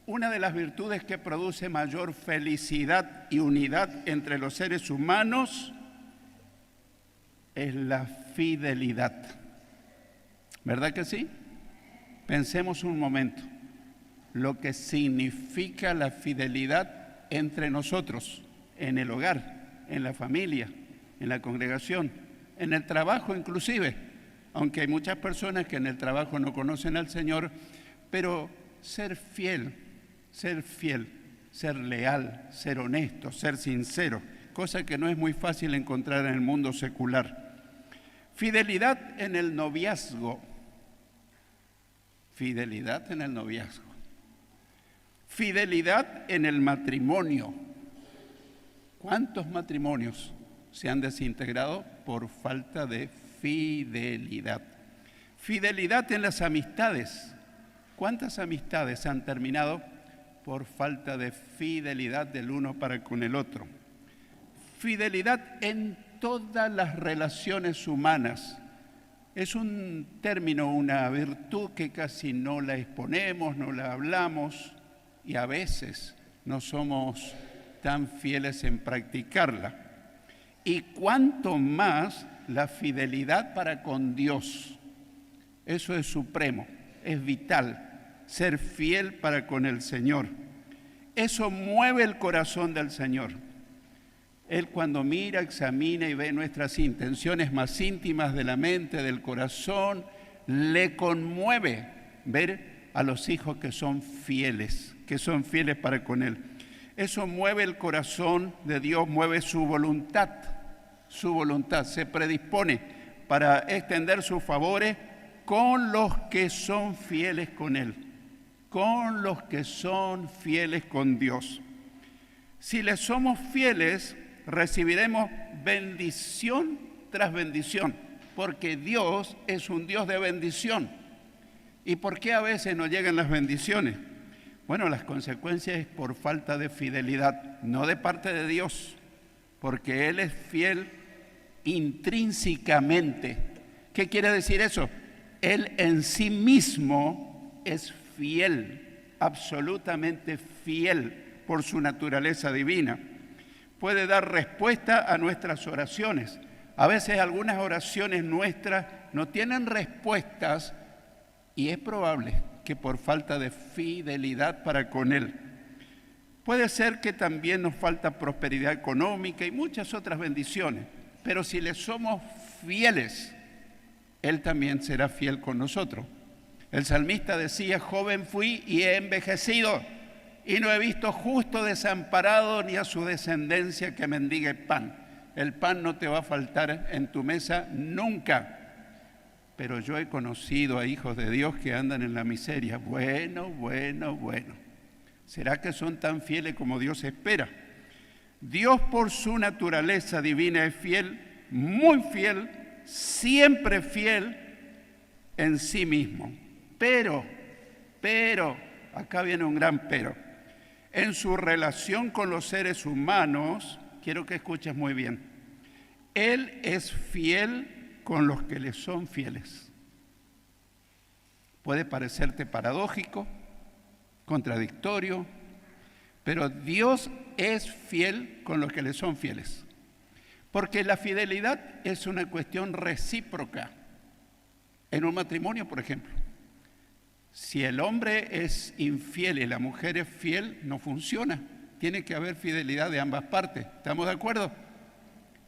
una de las virtudes que produce mayor felicidad y unidad entre los seres humanos es la fidelidad. ¿Verdad que sí? Pensemos un momento lo que significa la fidelidad entre nosotros, en el hogar, en la familia, en la congregación, en el trabajo inclusive, aunque hay muchas personas que en el trabajo no conocen al Señor, pero ser fiel, ser leal, ser honesto, ser sincero, cosa que no es muy fácil encontrar en el mundo secular. Fidelidad en el noviazgo. Fidelidad en el noviazgo. Fidelidad en el matrimonio. ¿Cuántos matrimonios se han desintegrado por falta de fidelidad? Fidelidad en las amistades. ¿Cuántas amistades han terminado por falta de fidelidad del uno para con el otro? Fidelidad en todas las relaciones humanas. Es un término, una virtud que casi no la exponemos, no la hablamos y a veces no somos tan fieles en practicarla. Y cuanto más la fidelidad para con Dios. Eso es supremo, es vital, ser fiel para con el Señor. Eso mueve el corazón del Señor. Él cuando mira, examina y ve nuestras intenciones más íntimas de la mente, del corazón, le conmueve ver a los hijos que son fieles para con Él. Eso mueve el corazón de Dios, mueve su voluntad, se predispone para extender sus favores con los que son fieles con Él, con los que son fieles con Dios. Si le somos fieles, recibiremos bendición tras bendición, porque Dios es un Dios de bendición. ¿Y por qué a veces no llegan las bendiciones? Bueno, las consecuencias es por falta de fidelidad, no de parte de Dios, porque Él es fiel intrínsecamente. ¿Qué quiere decir eso? Él en sí mismo es fiel, absolutamente fiel por su naturaleza divina. Puede dar respuesta a nuestras oraciones. A veces algunas oraciones nuestras no tienen respuestas y es probable que por falta de fidelidad para con Él. Puede ser que también nos falta prosperidad económica y muchas otras bendiciones, pero si le somos fieles, Él también será fiel con nosotros. El salmista decía, joven fui y he envejecido, y no he visto justo desamparado ni a su descendencia que mendigue pan. El pan no te va a faltar en tu mesa nunca. Pero yo he conocido a hijos de Dios que andan en la miseria. Bueno. ¿Será que son tan fieles como Dios espera? Dios por su naturaleza divina es fiel, muy fiel, siempre fiel en sí mismo. Pero, acá viene un gran pero. En su relación con los seres humanos, quiero que escuches muy bien, Él es fiel con los que le son fieles. Puede parecerte paradójico, contradictorio, pero Dios es fiel con los que le son fieles. Porque la fidelidad es una cuestión recíproca. En un matrimonio, por ejemplo, si el hombre es infiel y la mujer es fiel, no funciona. Tiene que haber fidelidad de ambas partes. ¿Estamos de acuerdo?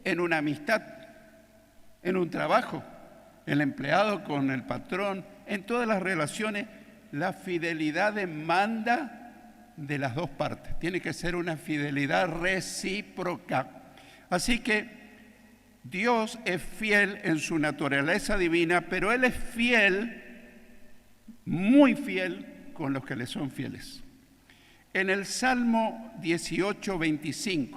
En una amistad, en un trabajo, el empleado con el patrón, en todas las relaciones, la fidelidad demanda de las dos partes. Tiene que ser una fidelidad recíproca. Así que Dios es fiel en su naturaleza divina, pero Él es fiel, muy fiel, con los que le son fieles. En el Salmo 18:25,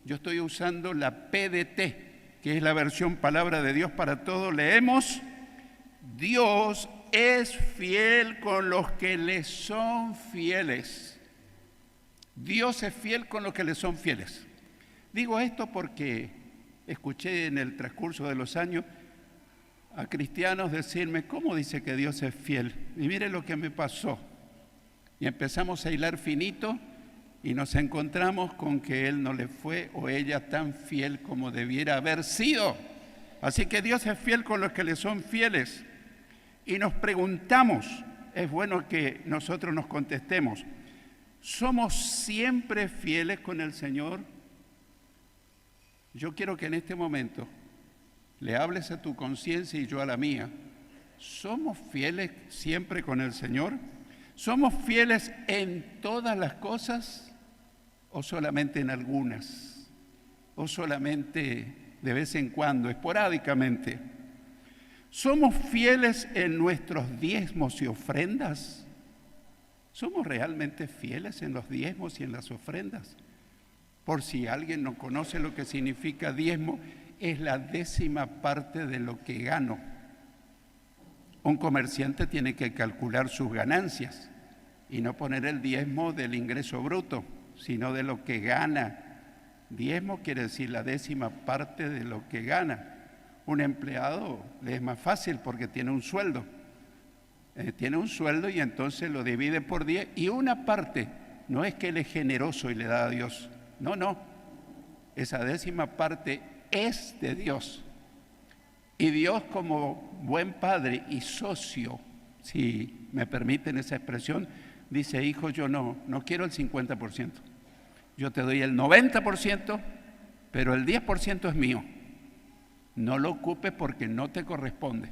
yo estoy usando la PDT, que es la versión Palabra de Dios para Todos, leemos, Dios es fiel con los que le son fieles. Dios es fiel con los que le son fieles. Digo esto porque escuché en el transcurso de los años a cristianos decirme, ¿cómo dice que Dios es fiel? Y mire lo que me pasó. Y empezamos a hilar finito y nos encontramos con que Él no le fue o ella tan fiel como debiera haber sido. Así que Dios es fiel con los que le son fieles. Y nos preguntamos, es bueno que nosotros nos contestemos, ¿somos siempre fieles con el Señor? Yo quiero que en este momento le hables a tu conciencia y yo a la mía. ¿Somos fieles siempre con el Señor? ¿Somos fieles en todas las cosas o solamente en algunas? ¿O solamente de vez en cuando, esporádicamente? ¿Somos fieles en nuestros diezmos y ofrendas? ¿Somos realmente fieles en los diezmos y en las ofrendas? Por si alguien no conoce lo que significa diezmo, es la 10ª parte de lo que gano. Un comerciante tiene que calcular sus ganancias y no poner el diezmo del ingreso bruto, sino de lo que gana. Diezmo quiere decir la 10ª parte de lo que gana. Un empleado le es más fácil porque tiene un sueldo. Tiene un sueldo y entonces lo divide por 10 y una parte, no es que él es generoso y le da a Dios. No. Esa 10ª parte es de Dios. Y Dios, como buen padre y socio, si me permiten esa expresión, dice, hijo, yo no quiero el 50%. Yo te doy el 90%, pero el 10% es mío. No lo ocupes porque no te corresponde.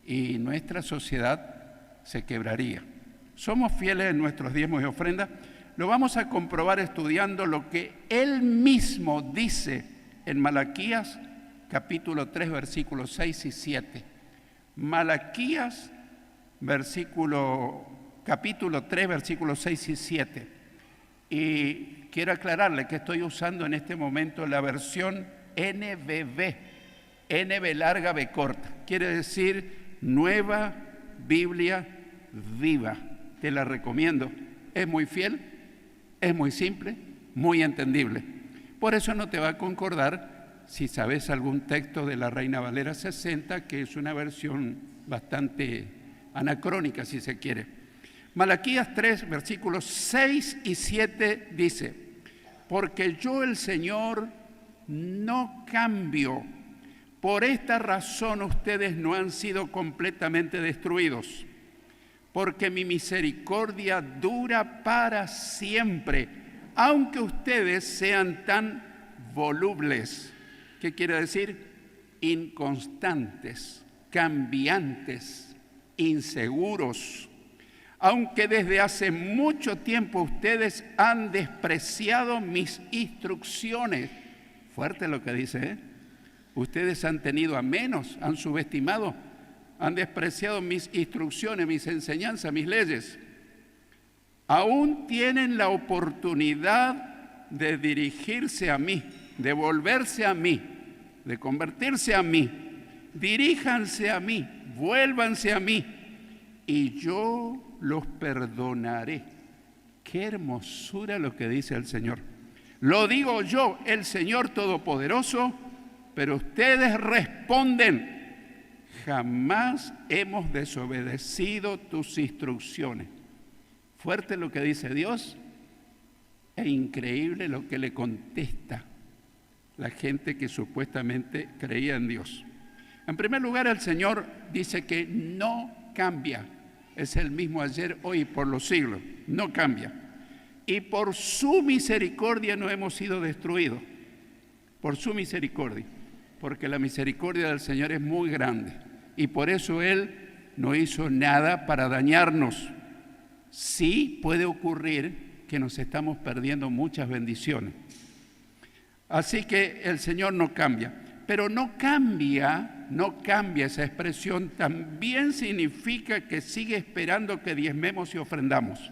Y nuestra sociedad se quebraría. ¿Somos fieles en nuestros diezmos y ofrendas? Lo vamos a comprobar estudiando lo que Él mismo dice en Malaquías, capítulo 3, versículos 6 y 7. Malaquías, capítulo 3, versículos 6 y 7. Y quiero aclararle que estoy usando en este momento la versión NBV, NB larga, B corta. Quiere decir Nueva Biblia Viva. Te la recomiendo. Es muy fiel, es muy simple, muy entendible. Por eso no te va a concordar si sabes algún texto de la Reina Valera 60, que es una versión bastante anacrónica, si se quiere. Malaquías 3, versículos 6 y 7 dice, porque yo el Señor no cambio. Por esta razón ustedes no han sido completamente destruidos, porque mi misericordia dura para siempre, aunque ustedes sean tan volubles. ¿Qué quiere decir? Inconstantes, cambiantes, inseguros. Aunque desde hace mucho tiempo ustedes han despreciado mis instrucciones. Fuerte lo que dice, ¿eh? Ustedes han tenido a menos, han subestimado, han despreciado mis instrucciones, mis enseñanzas, mis leyes. Aún tienen la oportunidad de dirigirse a mí, de volverse a mí, de convertirse a mí. Diríjanse a mí, vuélvanse a mí y yo los perdonaré. Qué hermosura lo que dice el Señor. Lo digo yo, el Señor Todopoderoso, pero ustedes responden, jamás hemos desobedecido tus instrucciones. Fuerte lo que dice Dios, e increíble lo que le contesta la gente que supuestamente creía en Dios. En primer lugar, el Señor dice que no cambia. Es el mismo ayer, hoy y por los siglos. No cambia. Y por su misericordia no hemos sido destruidos. Por su misericordia. Porque la misericordia del Señor es muy grande. Y por eso Él no hizo nada para dañarnos. Sí puede ocurrir que nos estamos perdiendo muchas bendiciones. Así que el Señor no cambia. Pero no cambia esa expresión, también significa que sigue esperando que diezmemos y ofrendamos.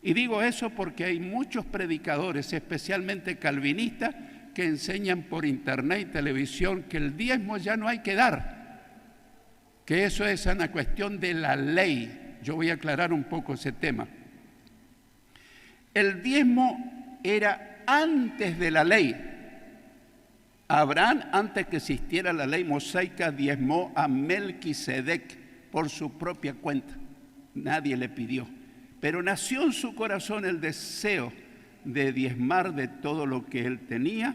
Y digo eso porque hay muchos predicadores, especialmente calvinistas, que enseñan por internet y televisión que el diezmo ya no hay que dar, que eso es una cuestión de la ley. Yo voy a aclarar un poco ese tema. El diezmo era antes de la ley. Abraham, antes que existiera la ley mosaica, diezmó a Melquisedec por su propia cuenta. Nadie le pidió. Pero nació en su corazón el deseo de diezmar de todo lo que él tenía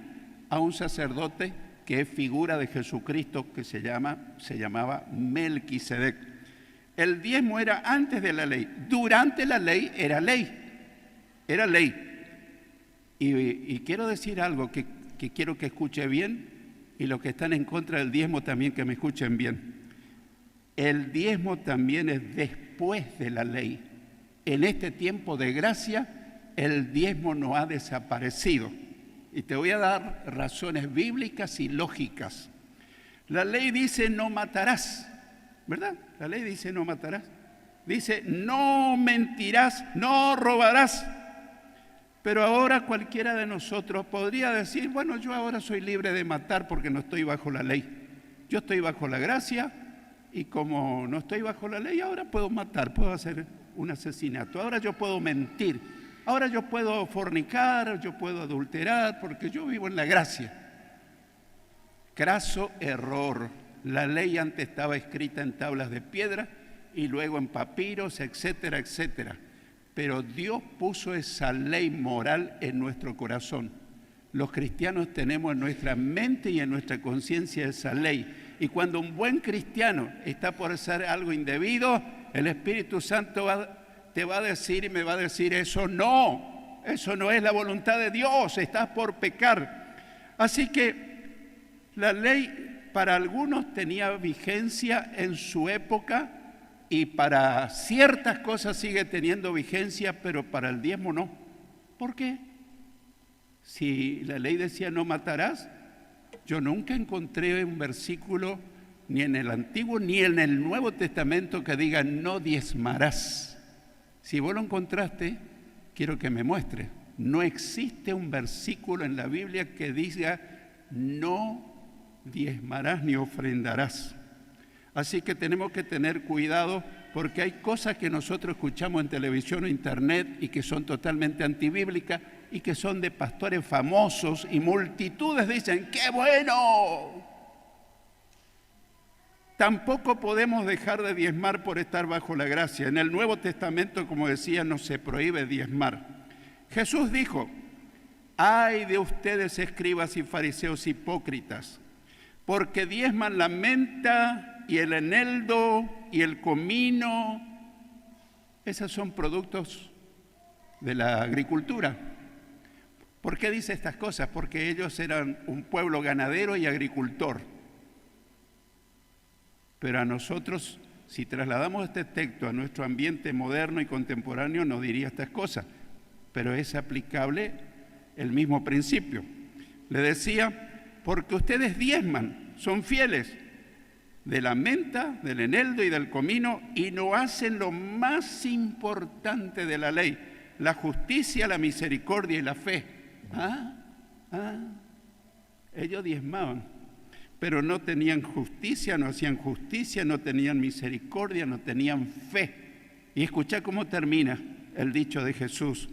a un sacerdote que es figura de Jesucristo, que se llamaba Melquisedec. El diezmo era antes de la ley. Durante la ley era ley. Era ley. Y quiero decir algo que quiero que escuche bien, y los que están en contra del diezmo también que me escuchen bien. El diezmo también es después de la ley. En este tiempo de gracia, el diezmo no ha desaparecido. Y te voy a dar razones bíblicas y lógicas. La ley dice no matarás, ¿verdad? La ley dice no matarás. Dice no mentirás, no robarás. Pero ahora cualquiera de nosotros podría decir, bueno, yo ahora soy libre de matar porque no estoy bajo la ley. Yo estoy bajo la gracia y como no estoy bajo la ley, ahora puedo matar, puedo hacer un asesinato. Ahora yo puedo mentir, ahora yo puedo fornicar, yo puedo adulterar porque yo vivo en la gracia. Craso error. La ley antes estaba escrita en tablas de piedra y luego en papiros, etcétera, etcétera. Pero Dios puso esa ley moral en nuestro corazón. Los cristianos tenemos en nuestra mente y en nuestra conciencia esa ley. Y cuando un buen cristiano está por hacer algo indebido, el Espíritu Santo te va a decir y me va a decir, eso no es la voluntad de Dios, estás por pecar. Así que la ley para algunos tenía vigencia en su época, y para ciertas cosas sigue teniendo vigencia, pero para el diezmo no. ¿Por qué? Si la ley decía no matarás, yo nunca encontré un versículo ni en el Antiguo ni en el Nuevo Testamento que diga no diezmarás. Si vos lo encontraste, quiero que me muestre. No existe un versículo en la Biblia que diga no diezmarás ni ofrendarás. Así que tenemos que tener cuidado porque hay cosas que nosotros escuchamos en televisión o internet y que son totalmente antibíblicas y que son de pastores famosos y multitudes dicen, ¡qué bueno! Tampoco podemos dejar de diezmar por estar bajo la gracia. En el Nuevo Testamento, como decía, no se prohíbe diezmar. Jesús dijo, ¡ay de ustedes, escribas y fariseos hipócritas! Porque diezman la menta y el eneldo y el comino. Esos son productos de la agricultura. ¿Por qué dice estas cosas? Porque ellos eran un pueblo ganadero y agricultor. Pero a nosotros, si trasladamos este texto a nuestro ambiente moderno y contemporáneo, no diría estas cosas. Pero es aplicable el mismo principio. Le decía, porque ustedes diezman, son fieles de la menta, del eneldo y del comino y no hacen lo más importante de la ley, la justicia, la misericordia y la fe. Ellos diezmaban, pero no tenían justicia, no hacían justicia, no tenían misericordia, no tenían fe. Y escuchá cómo termina el dicho de Jesús.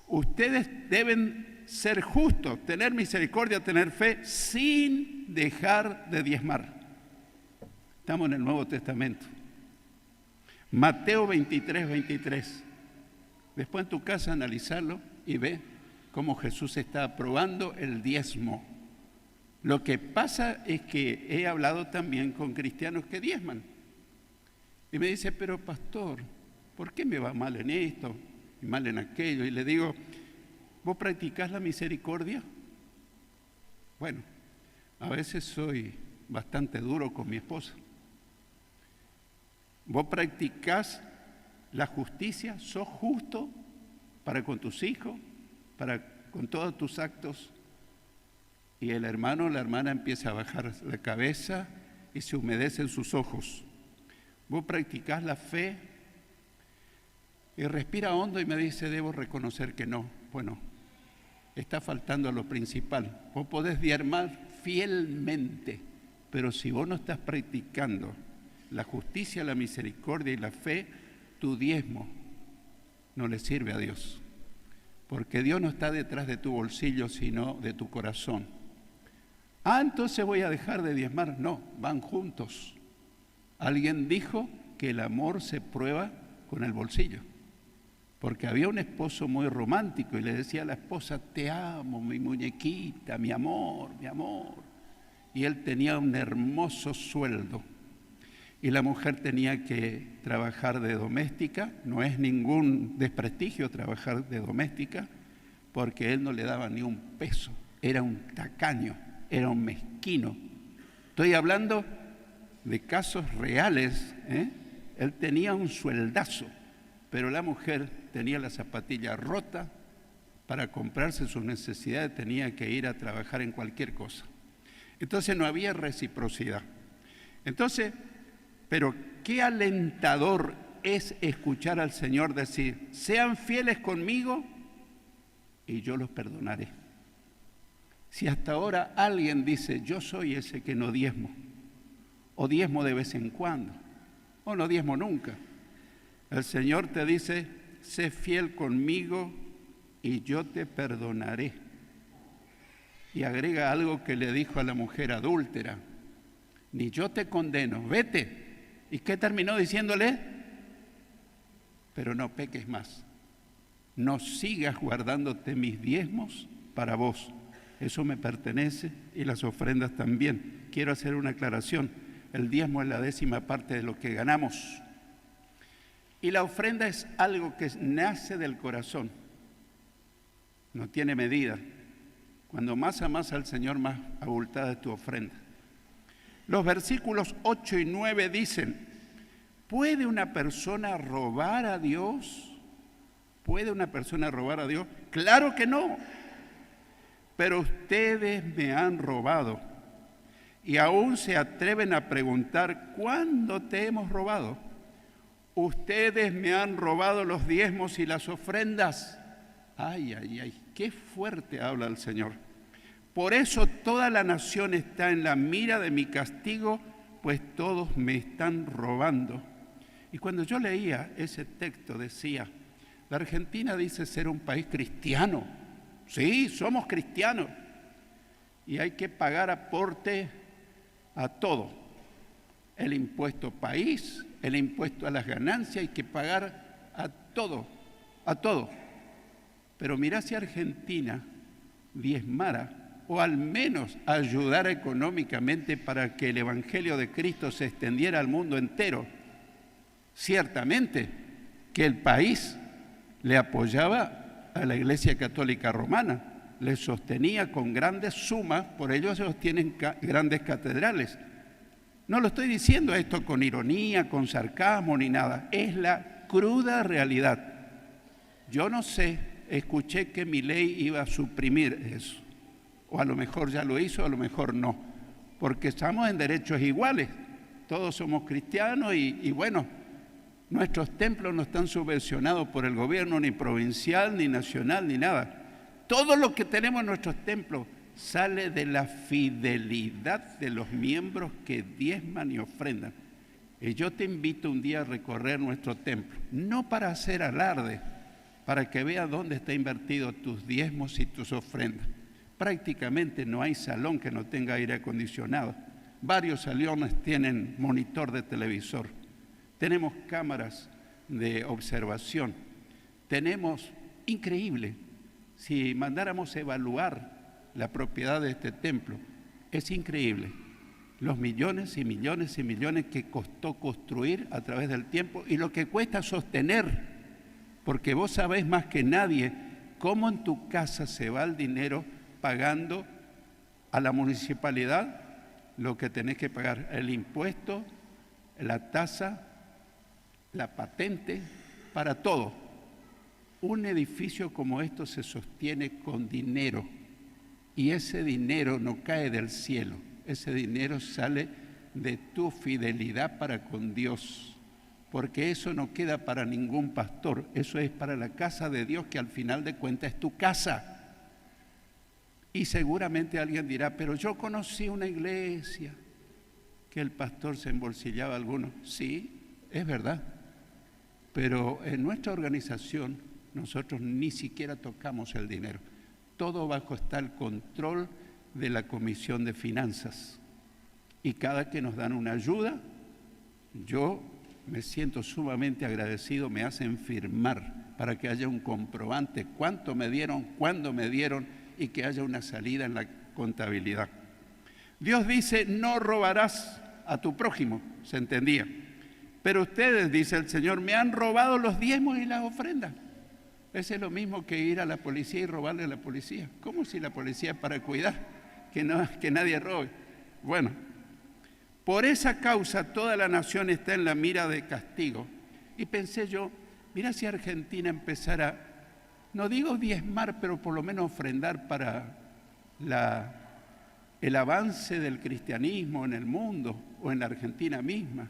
Ustedes deben ser justos, tener misericordia, tener fe, sin dejar de diezmar. Estamos en el Nuevo Testamento. Mateo 23, 23. Después en tu casa analizarlo y ve cómo Jesús está aprobando el diezmo. Lo que pasa es que he hablado también con cristianos que diezman. Y me dice, pero pastor, ¿por qué me va mal en esto y mal en aquello? Y le digo, ¿vos practicás la misericordia? Bueno, a veces soy bastante duro con mi esposa. ¿Vos practicás la justicia? ¿Sos justo para con tus hijos, para con todos tus actos? Y el hermano o la hermana empieza a bajar la cabeza y se humedecen sus ojos. ¿Vos practicás la fe? Y respira hondo y me dice, debo reconocer que no. Bueno, está faltando lo principal. Vos podés diezmar fielmente, pero si vos no estás practicando la justicia, la misericordia y la fe, tu diezmo no le sirve a Dios. Porque Dios no está detrás de tu bolsillo, sino de tu corazón. Ah, entonces voy a dejar de diezmar. No, van juntos. Alguien dijo que el amor se prueba con el bolsillo, porque había un esposo muy romántico y le decía a la esposa: te amo, mi muñequita, mi amor, mi amor. Y él tenía un hermoso sueldo y la mujer tenía que trabajar de doméstica. No es ningún desprestigio trabajar de doméstica, porque él no le daba ni un peso, era un tacaño, era un mezquino. Estoy hablando de casos reales, ¿eh? Él tenía un sueldazo, pero la mujer tenía la zapatilla rota. Para comprarse sus necesidades tenía que ir a trabajar en cualquier cosa. Entonces no había reciprocidad. Entonces, pero qué alentador es escuchar al Señor decir: sean fieles conmigo y yo los perdonaré. Si hasta ahora alguien dice: yo soy ese que no diezmo, o diezmo de vez en cuando, o no diezmo nunca, el Señor te dice: sé fiel conmigo y yo te perdonaré. Y agrega algo que le dijo a la mujer adúltera: ni yo te condeno, vete. ¿Y qué terminó diciéndole? Pero no peques más, no sigas guardándote mis diezmos para vos, eso me pertenece, y las ofrendas también. Quiero hacer una aclaración: el diezmo es la 10ª parte de lo que ganamos, y la ofrenda es algo que nace del corazón, no tiene medida. Cuando más amas al Señor, más abultada es tu ofrenda. Los versículos 8 y 9 dicen: ¿puede una persona robar a Dios? ¿Puede una persona robar a Dios? Claro que no. Pero ustedes me han robado y aún se atreven a preguntar: ¿cuándo te hemos robado? Ustedes me han robado los diezmos y las ofrendas. Ay, ay, ay, qué fuerte habla el Señor. Por eso toda la nación está en la mira de mi castigo, pues todos me están robando. Y cuando yo leía ese texto decía: la Argentina dice ser un país cristiano. Sí, somos cristianos. Y hay que pagar aporte a todo. El impuesto país, el impuesto a las ganancias, hay que pagar a todo, a todo. Pero mirá, si Argentina diezmara, o al menos ayudara económicamente para que el Evangelio de Cristo se extendiera al mundo entero, ciertamente que el país le apoyaba a la Iglesia Católica Romana, le sostenía con grandes sumas, por ello se sostienen grandes catedrales. No lo estoy diciendo esto con ironía, con sarcasmo ni nada, es la cruda realidad. Yo no sé, escuché que Milei iba a suprimir eso, o a lo mejor ya lo hizo, a lo mejor no, porque estamos en derechos iguales, todos somos cristianos y bueno, nuestros templos no están subvencionados por el gobierno ni provincial, ni nacional, ni nada. Todo lo que tenemos en nuestros templos sale de la fidelidad de los miembros que diezman y ofrendan. Y yo te invito un día a recorrer nuestro templo, no para hacer alarde, para que veas dónde está invertido tus diezmos y tus ofrendas. Prácticamente no hay salón que no tenga aire acondicionado. Varios salones tienen monitor de televisor. Tenemos cámaras de observación. Tenemos, increíble, si mandáramos evaluar la propiedad de este templo, es increíble. Los millones y millones y millones que costó construir a través del tiempo y lo que cuesta sostener. Porque vos sabés más que nadie cómo en tu casa se va el dinero pagando a la municipalidad lo que tenés que pagar, el impuesto, la tasa, la patente, para todo. Un edificio como esto se sostiene con dinero y ese dinero no cae del cielo, ese dinero sale de tu fidelidad para con Dios. Porque eso no queda para ningún pastor, eso es para la casa de Dios, que al final de cuentas es tu casa. Y seguramente alguien dirá: pero yo conocí una iglesia que el pastor se embolsillaba algunos. Sí, es verdad, pero en nuestra organización nosotros ni siquiera tocamos el dinero. Todo bajo está el control de la Comisión de Finanzas. Y cada que nos dan una ayuda, yo me siento sumamente agradecido, me hacen firmar para que haya un comprobante, cuánto me dieron, cuándo me dieron y que haya una salida en la contabilidad. Dios dice, no robarás a tu prójimo, se entendía. Pero ustedes, dice el Señor, me han robado los diezmos y las ofrendas. Ese es lo mismo que ir a la policía y robarle a la policía. ¿Cómo si la policía es para cuidar? Que nadie robe. Bueno, por esa causa toda la nación está en la mira de castigo. Y pensé yo, mira si Argentina empezara, no digo diezmar, pero por lo menos ofrendar para el avance del cristianismo en el mundo o en la Argentina misma.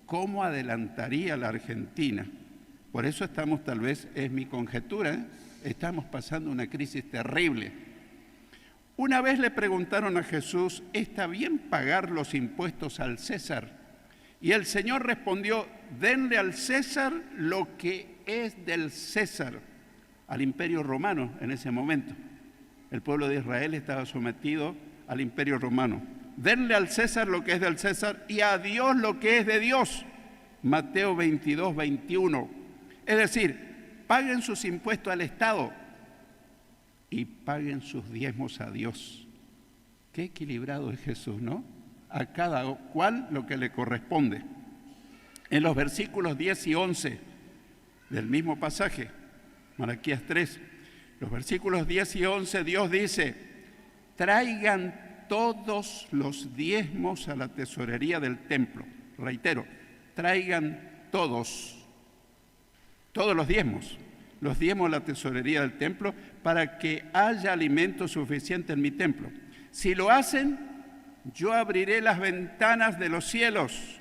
¿Cómo adelantaría la Argentina? Por eso estamos, tal vez es mi conjetura, estamos pasando una crisis terrible. Una vez le preguntaron a Jesús, ¿está bien pagar los impuestos al César? Y el Señor respondió, denle al César lo que es del César, al imperio romano en ese momento. El pueblo de Israel estaba sometido al imperio romano. Denle al César lo que es del César y a Dios lo que es de Dios. Mateo 22, 21. Es decir, paguen sus impuestos al Estado y paguen sus diezmos a Dios. Qué equilibrado es Jesús, ¿no? A cada cual lo que le corresponde. En los versículos 10 y 11 del mismo pasaje, Malaquías 3, los versículos 10 y 11, Dios dice, traigan todos los diezmos a la tesorería del templo. Reitero, traigan todos los diezmos a la tesorería del templo para que haya alimento suficiente en mi templo. Si lo hacen, yo abriré las ventanas de los cielos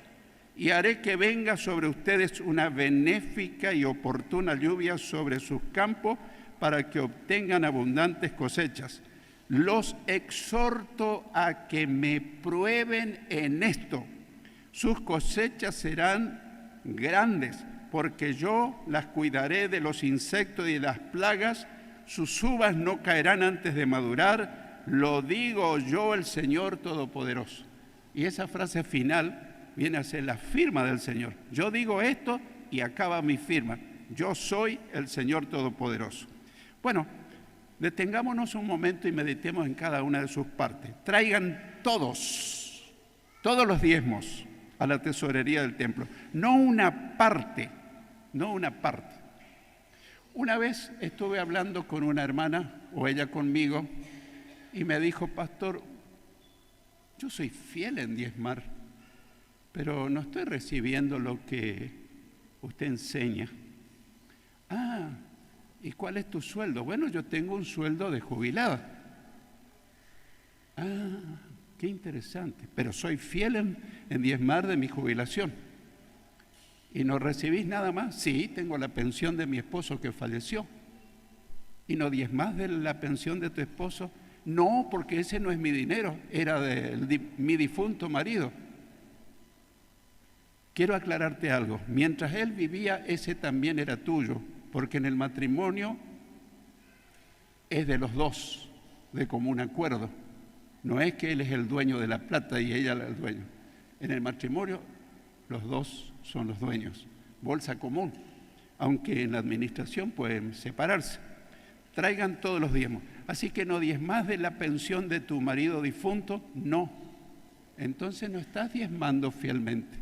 y haré que venga sobre ustedes una benéfica y oportuna lluvia sobre sus campos para que obtengan abundantes cosechas. Los exhorto a que me prueben en esto. Sus cosechas serán grandes, porque yo las cuidaré de los insectos y de las plagas. Sus uvas no caerán antes de madurar. Lo digo yo, el Señor Todopoderoso. Y esa frase final viene a ser la firma del Señor. Yo digo esto y acaba mi firma. Yo soy el Señor Todopoderoso. Bueno, detengámonos un momento y meditemos en cada una de sus partes. Traigan todos los diezmos a la tesorería del templo, no una parte. Una vez estuve hablando con una hermana, o ella conmigo, y me dijo, pastor, yo soy fiel en diezmar, pero no estoy recibiendo lo que usted enseña. Ah, ¿y cuál es tu sueldo? Bueno, yo tengo un sueldo de jubilada. Ah, qué interesante, pero soy fiel en diezmar de mi jubilación. ¿Y no recibís nada más? Sí, tengo la pensión de mi esposo que falleció. ¿Y no diezmás de la pensión de tu esposo? No, porque ese no es mi dinero, era de mi difunto marido. Quiero aclararte algo, mientras él vivía, ese también era tuyo, porque en el matrimonio es de los dos, de común acuerdo. No es que él es el dueño de la plata y ella el dueño. En el matrimonio los dos son los dueños, bolsa común, aunque en la administración pueden separarse. Traigan todos los diezmos. Así que no diezmás de la pensión de tu marido difunto, no. Entonces no estás diezmando fielmente,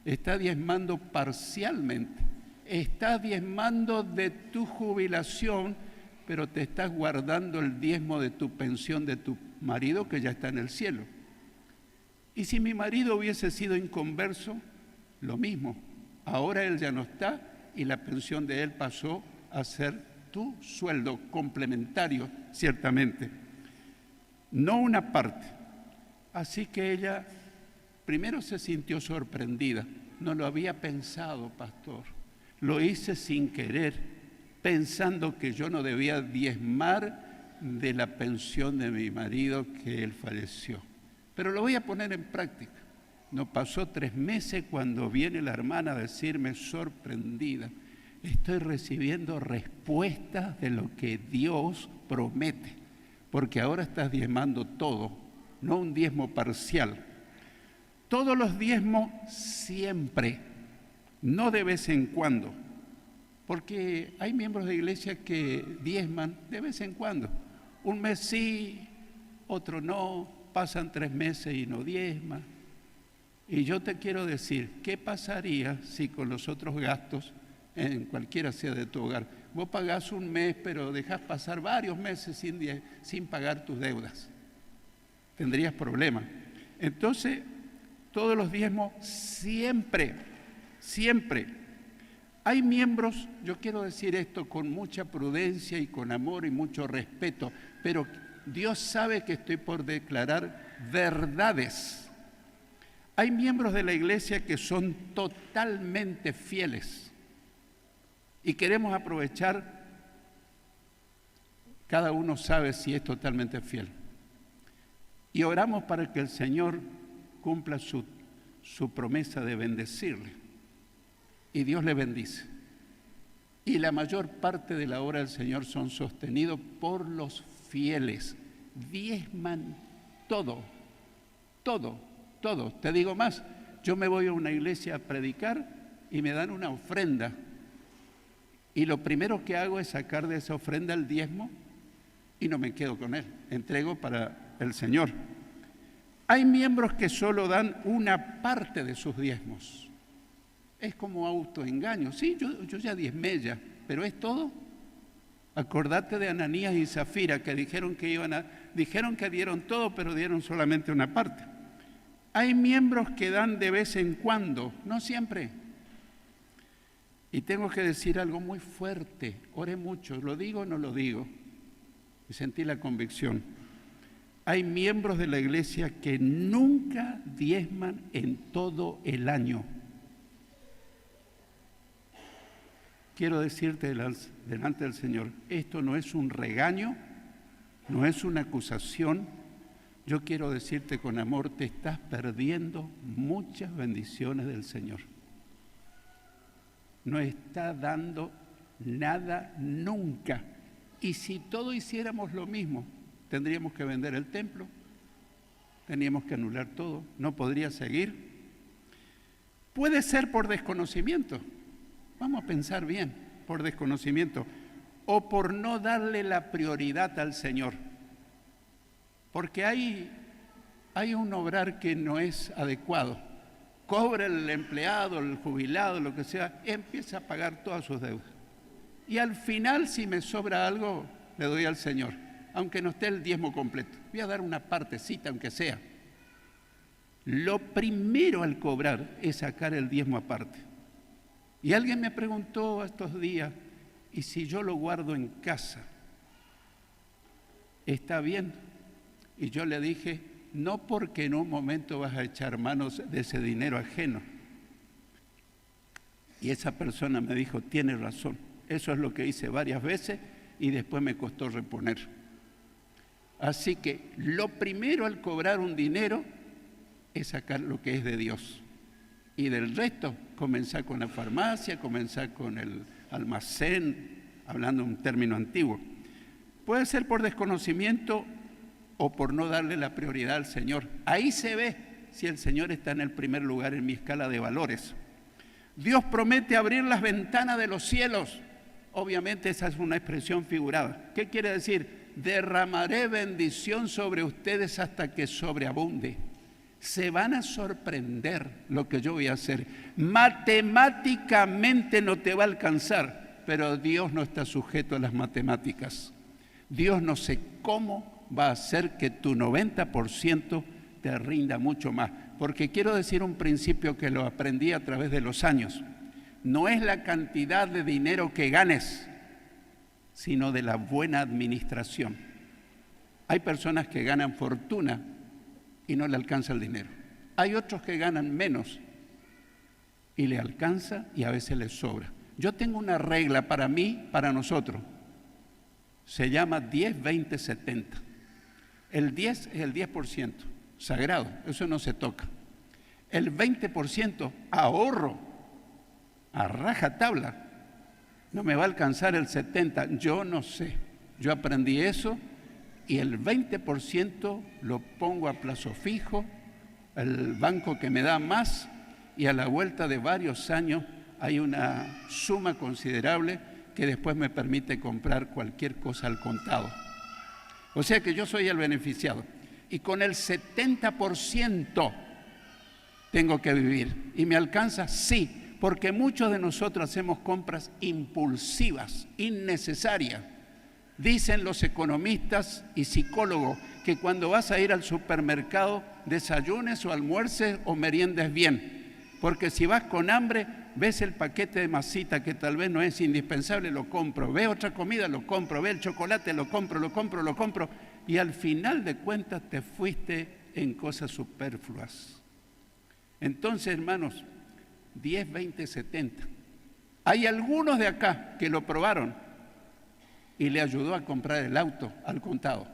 estás diezmando parcialmente, estás diezmando de tu jubilación, pero te estás guardando el diezmo de tu pensión de tu marido que ya está en el cielo. Y si mi marido hubiese sido inconverso, lo mismo. Ahora él ya no está y la pensión de él pasó a ser tu sueldo complementario, ciertamente. No una parte. Así que ella primero se sintió sorprendida. No lo había pensado, pastor. Lo hice sin querer, pensando que yo no debía diezmar de la pensión de mi marido que él falleció. Pero lo voy a poner en práctica. No pasó 3 meses cuando viene la hermana a decirme sorprendida, estoy recibiendo respuestas de lo que Dios promete. porque ahora estás diezmando todo, no un diezmo parcial. Todos los diezmos siempre, no de vez en cuando, porque hay miembros de iglesia que diezman de vez en cuando. Un mes sí, otro no, pasan 3 meses y no diezman. Y yo te quiero decir, ¿qué pasaría si con los otros gastos, en cualquiera sea de tu hogar, vos pagás un mes pero dejás pasar varios meses sin pagar tus deudas? Tendrías problemas. Entonces, todos los diezmos siempre, siempre. Hay miembros, yo quiero decir esto con mucha prudencia y con amor y mucho respeto, pero Dios sabe que estoy por declarar verdades. Hay miembros de la iglesia que son totalmente fieles y queremos aprovechar, cada uno sabe si es totalmente fiel. Y oramos para que el Señor cumpla su promesa de bendecirle. Y Dios le bendice. Y la mayor parte de la obra del Señor son sostenidos por los fieles. Diezman todo, todo, todo. Te digo más, yo me voy a una iglesia a predicar y me dan una ofrenda. Y lo primero que hago es sacar de esa ofrenda el diezmo y no me quedo con él. Entrego para el Señor. Hay miembros que solo dan una parte de sus diezmos. Es como autoengaño. Sí, yo ya diezmé ya, pero ¿es todo? Acordate de Ananías y Zafira que dijeron que dieron todo, pero dieron solamente una parte. Hay miembros que dan de vez en cuando, no siempre. Y tengo que decir algo muy fuerte. Oré mucho, ¿lo digo o no lo digo? Y sentí la convicción. Hay miembros de la iglesia que nunca diezman en todo el año. Quiero decirte delante del Señor, esto no es un regaño, no es una acusación. Yo quiero decirte con amor, te estás perdiendo muchas bendiciones del Señor. No está dando nada nunca. Y si todos hiciéramos lo mismo, tendríamos que vender el templo, tendríamos que anular todo, no podría seguir. Puede ser por desconocimiento. Vamos a pensar bien, por desconocimiento o por no darle la prioridad al Señor. Porque hay un obrar que no es adecuado. Cobra el empleado, el jubilado, lo que sea, empieza a pagar todas sus deudas. Y al final, si me sobra algo, le doy al Señor, aunque no esté el diezmo completo. Voy a dar una partecita, aunque sea. Lo primero al cobrar es sacar el diezmo aparte. Y alguien me preguntó estos días, ¿y si yo lo guardo en casa? ¿Está bien? Y yo le dije, no, porque en un momento vas a echar manos de ese dinero ajeno. Y esa persona me dijo, tiene razón, eso es lo que hice varias veces y después me costó reponer. Así que lo primero al cobrar un dinero es sacar lo que es de Dios. Y del resto, comenzar con la farmacia, comenzar con el almacén, hablando un término antiguo. Puede ser por desconocimiento o por no darle la prioridad al Señor. Ahí se ve si el Señor está en el primer lugar en mi escala de valores. Dios promete abrir las ventanas de los cielos. Obviamente esa es una expresión figurada. ¿Qué quiere decir? Derramaré bendición sobre ustedes hasta que sobreabunde. Se van a sorprender lo que yo voy a hacer. Matemáticamente no te va a alcanzar, pero Dios no está sujeto a las matemáticas. Dios no sé cómo va a hacer que tu 90% te rinda mucho más. Porque quiero decir un principio que lo aprendí a través de los años. No es la cantidad de dinero que ganes, sino de la buena administración. Hay personas que ganan fortuna y no le alcanza el dinero. Hay otros que ganan menos y le alcanza y a veces les sobra. Yo tengo una regla para mí, para nosotros. Se llama 10, 20, 70. El 10 es el 10%, sagrado, eso no se toca. El 20% ahorro, a rajatabla. No me va a alcanzar el 70%, yo no sé. Yo aprendí eso y el 20% lo pongo a plazo fijo, el banco que me da más, y a la vuelta de varios años hay una suma considerable que después me permite comprar cualquier cosa al contado. O sea que yo soy el beneficiado. Y con el 70% tengo que vivir. ¿Y me alcanza? Sí, porque muchos de nosotros hacemos compras impulsivas, innecesarias. Dicen los economistas y psicólogos que cuando vas a ir al supermercado, desayunes o almuerces o meriendes bien. Porque si vas con hambre, ves el paquete de masita que tal vez no es indispensable, lo compro. Ve otra comida, lo compro. Ve el chocolate, lo compro. Y al final de cuentas te fuiste en cosas superfluas. Entonces, hermanos, 10, 20, 70. Hay algunos de acá que lo probaron y le ayudó a comprar el auto al contado.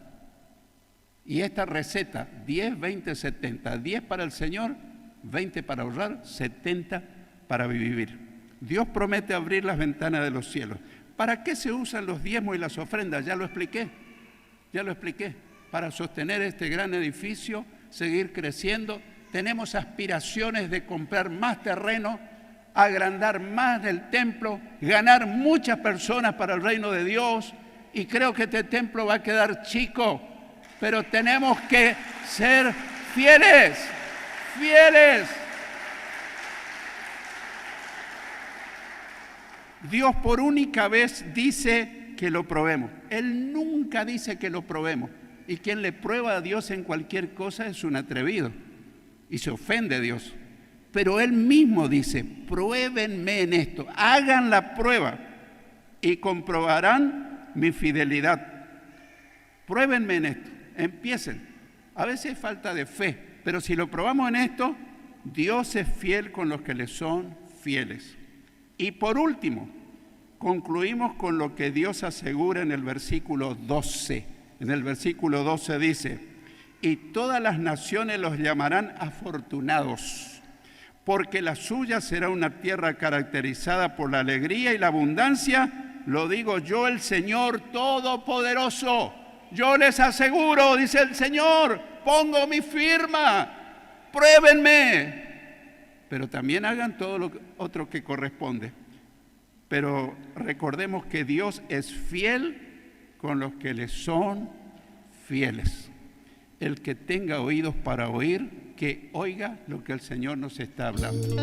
Y esta receta, 10, 20, 70, 10 para el Señor, 20 para ahorrar, 70 para vivir. Dios promete abrir las ventanas de los cielos. ¿Para qué se usan los diezmos y las ofrendas? Ya lo expliqué. Para sostener este gran edificio, seguir creciendo. Tenemos aspiraciones de comprar más terreno, agrandar más el templo, ganar muchas personas para el reino de Dios. Y creo que este templo va a quedar chico, pero tenemos que ser fieles. Dios por única vez dice que lo probemos. Él nunca dice que lo probemos. Y quien le prueba a Dios en cualquier cosa es un atrevido y se ofende a Dios. Pero Él mismo dice, pruébenme en esto, hagan la prueba y comprobarán mi fidelidad. Pruébenme en esto, empiecen. A veces es falta de fe, pero si lo probamos en esto, Dios es fiel con los que le son fieles. Y por último, concluimos con lo que Dios asegura en el versículo 12. En el versículo 12 dice, y todas las naciones los llamarán afortunados, porque la suya será una tierra caracterizada por la alegría y la abundancia. Lo digo yo, el Señor Todopoderoso. Yo les aseguro, dice el Señor, pongo mi firma, pruébenme. Pero también hagan todo lo otro que corresponde. Pero recordemos que Dios es fiel con los que le son fieles. El que tenga oídos para oír, que oiga lo que el Señor nos está hablando.